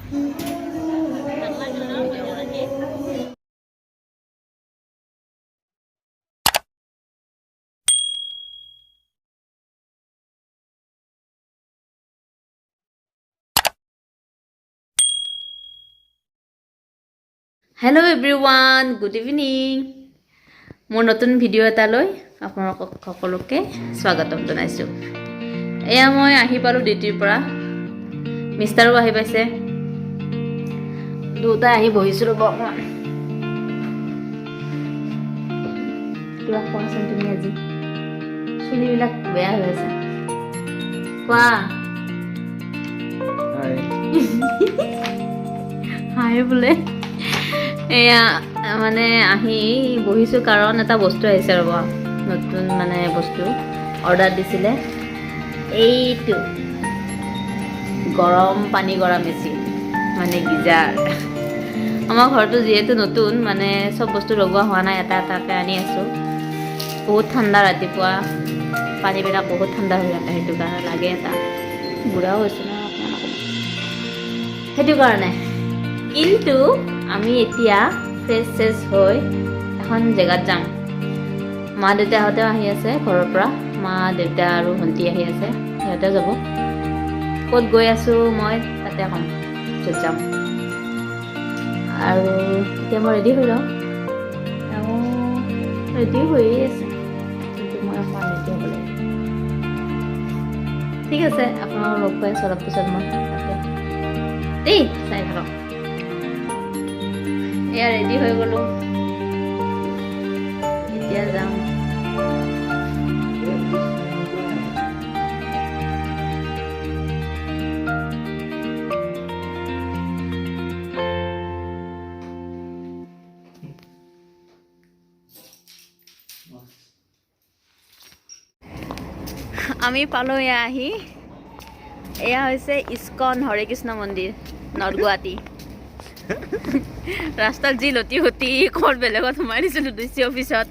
Hello' everyone, good evening. মোৰ নতুন video' এটালৈ আপোনালোকক সকলোকে স্বাগতম জনাইছোঁ। এয়া মই আহি পালোঁ ডিউটিৰ পৰা, মিষ্টাৰো আহি পাইছে, দুটাই আহি বহিছোঁ। ৰ'ব অকণমান, কিবা কোৱাচোন তুমি। আজি চুলিবিলাক বেয়া হৈ আছে, কোৱা। হাই বোলে। এয়া মানে আহি বহিছোঁ কাৰণ এটা বস্তু আহিছে। ৰ'ব, নতুন মানে বস্তু অৰ্ডাৰ দিছিলে। এইটো গৰম পানী কৰা মেচিন, মানে গিজাৰ। আমাৰ ঘৰটো যিহেতু নতুন, মানে চব বস্তু লগোৱা হোৱা নাই, এটা এটাকৈ আনি আছোঁ। বহুত ঠাণ্ডা, ৰাতিপুৱা পানীবিলাক বহুত ঠাণ্ডা হৈ থাকে, সেইটো কাৰণে লাগে এটা। বুঢ়াও হৈছোঁ ন অকণমান, সেইটো কাৰণে। কিন্তু আমি এতিয়া ফ্ৰেছ চেছ হৈ এখন জেগাত যাম। মা দেউতাহঁতেও আহি আছে ঘৰৰ পৰা, মা দেউতা আৰু ভণ্টি আহি আছে, সিহঁতে যাব। ক'ত গৈ আছোঁ মই তাতে ক'ম, য'ত যাম। আৰু এতিয়া মই ৰেডি হৈ লওঁ, ৰেডি হৈয়ে আছে, কিন্তু মই অকণমান ৰেডি হ'ব লাগিব। ঠিক আছে, আপোনালোকক লগ পাই আছোঁ অলপ পিছত মই তাতে দেই, চাই থাকক। এয়া ৰেডি হৈ গ'লোঁ, এতিয়া যাম। আমি পালোঁ এয়া আহি। এয়া হৈছে ইস্কন হৰে কৃষ্ণ মন্দিৰ, নৰ্থ গুৱাহাটী। ৰাস্তাত যি লতি হতি ক'ত বেলেগত সোমাই দিছিলোঁ, ডিচি অফিচত।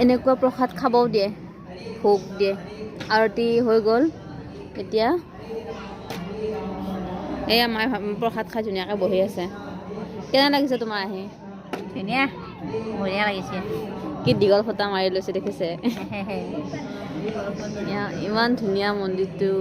এনেকুৱা প্ৰসাদ খাবও দিয়ে, ভোগ দিয়ে। আৰতি হৈ গ'ল এতিয়া। এয়া মায়ে প্ৰসাদ খাই ধুনীয়াকৈ বহি আছে। কেনে লাগিছে তোমাৰ আহি? ধুনীয়া, বঢ়িয়া লাগিছে। কি দীঘল ফটা মাৰি লৈছে দেখিছে? ইমান ধুনীয়া মন্দিৰটো।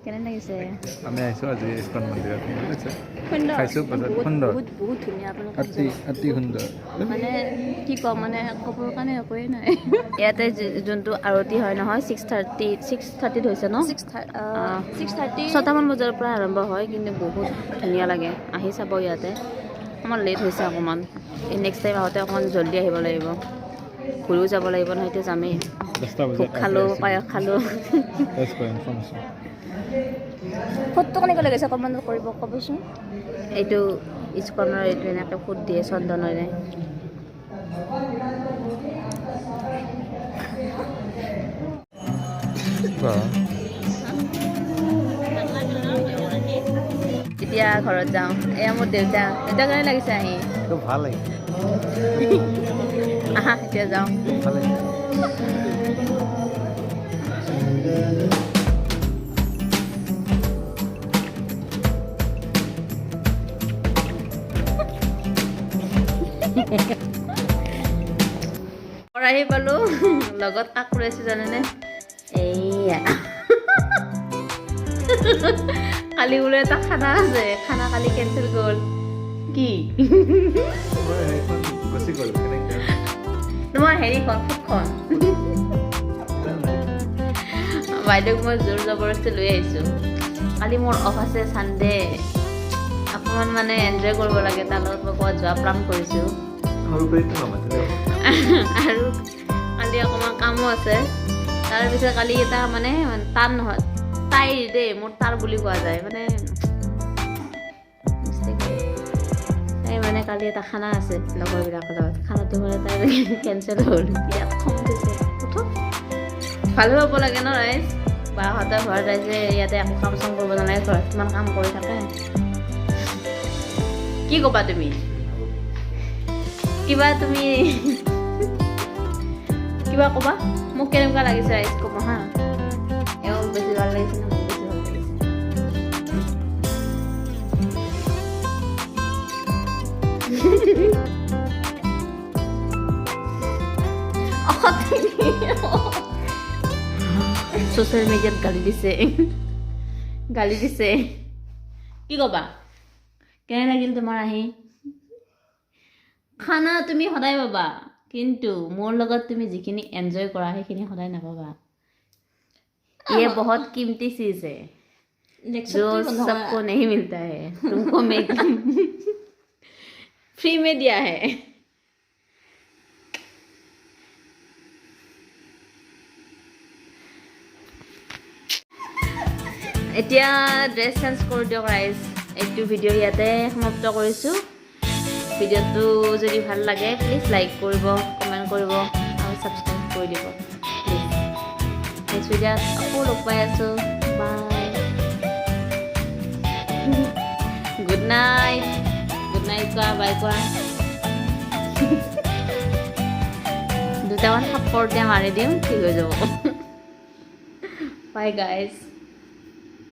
কেনে লাগিছে? আমি আহিছোঁ আজি ইস্কন মন্দিৰত, খাইছোঁ প্ৰসাদ। সুন্দৰ, বহুত ধুনীয়া, অতি সুন্দৰ। মানে কি ক'ম, মানে ক'বৰ কাৰণে একোৱেই নাই। ইয়াতে যোনটো আৰতি হয় নহয়, 6:30 হৈছে ন? 6:30 ছটামান বজাৰ পৰা আৰম্ভ হয়, কিন্তু বহুত ধুনীয়া লাগে। আহি চাব ইয়াতে। আমাৰ লেট হৈছে অকণমান, নেক্সট টাইম আহোঁতে অকণমান জল্দি আহিব লাগিব, ঘূৰিও যাব লাগিব নহয়, এতিয়া যামেই। ভোগ খালোঁ, পায়স খালোঁ। ফুটটো কেনেকৈ লাগিছে অকণমান কৰিব ক'বচোন। এইটো ইস্কনৰ, এইটো এনেকৈ ফুট দিয়ে চন্দনেৰে। এতিয়া ঘৰত যাওঁ। এয়া মোৰ দেউতা। দেউতা কেনে লাগিছে আহি? ভাল লাগিছে। আহা এতিয়া যাওঁ। আহি পালো লগত কাক কৰিছো জানেনে এইয়া কালি বোলে এটা খানা আছে খানা কালি কেঞ্চেল গ'ল কি গুচি গ'ল কেনেকৈ তোমাৰ হেৰিখন ফুটখন বাইদেউক মই জোৰ জবৰদস্তি লৈ আহিছোঁ কালি মোৰ অফ আছে ছানডে অকণমান মানে এনজয় কৰিব লাগে তাৰ লগত মই ক'ৰবাত যোৱা প্লান কৰিছোঁ আৰু কালি অকণমান কামো আছে তাৰপিছত কালি এটা মানে টান নহয় তাইৰ দেই মোৰ তাৰ বুলি কোৱা যায় মানে তাই মানে কালি এটা খানা আছে লগৰবিলাকৰ লগত খানাটো মানে তাই কেঞ্চেল হ'ল বিৰাট খং উঠিছে ভালো হ'ব লাগে ন ৰাইজ বাহঁতে ঘৰত ৰাইজে ইয়াতে একো কাম চাম কৰিব নালাগে ঘৰত কিমান কাম কৰি থাকে কি ক'বা তুমি কিবা তুমি কিবা ক'বা মোক কেনেকুৱা লাগিছে ৰাইজ ক'ব হা এওঁ বেছি ভাল লাগিছে না মোক বেছি ভাল লাগিছে ছ'চিয়েল মিডিয়াত গালি দিছে কি ক'বা কেনে লাগিল তোমাৰ আহি খানা তুমি সদায় পাবা কিন্তু মোৰ লগত তুমি যিখিনি এনজয় কৰা সেইখিনি সদায় নাপাবা ये बहुत कीमती चीज है जो सबको नहीं मिलता है तुमको मैं फ्री में दिया है এতিয়া ড্ৰেছ চেঞ্জ কৰি দিয়ক ৰাইজ এইটো ভিডিঅ' ইয়াতে সমাপ্ত কৰিছোঁ ভিডিঅ'টো যদি ভাল লাগে প্লিজ লাইক কৰিব কমেণ্ট কৰিব আৰু ছাবস্ক্ৰাইব কৰি দিব প্লিজ নেক্সট ভিডিঅ'ত আকৌ লগ পাই আছোঁ বাই গুড নাইট কোৱা বাই কোৱা দুটামান থাপ্পৰ দিয়া মাৰি দিম ঠিক হৈ যাব বাই গাইজ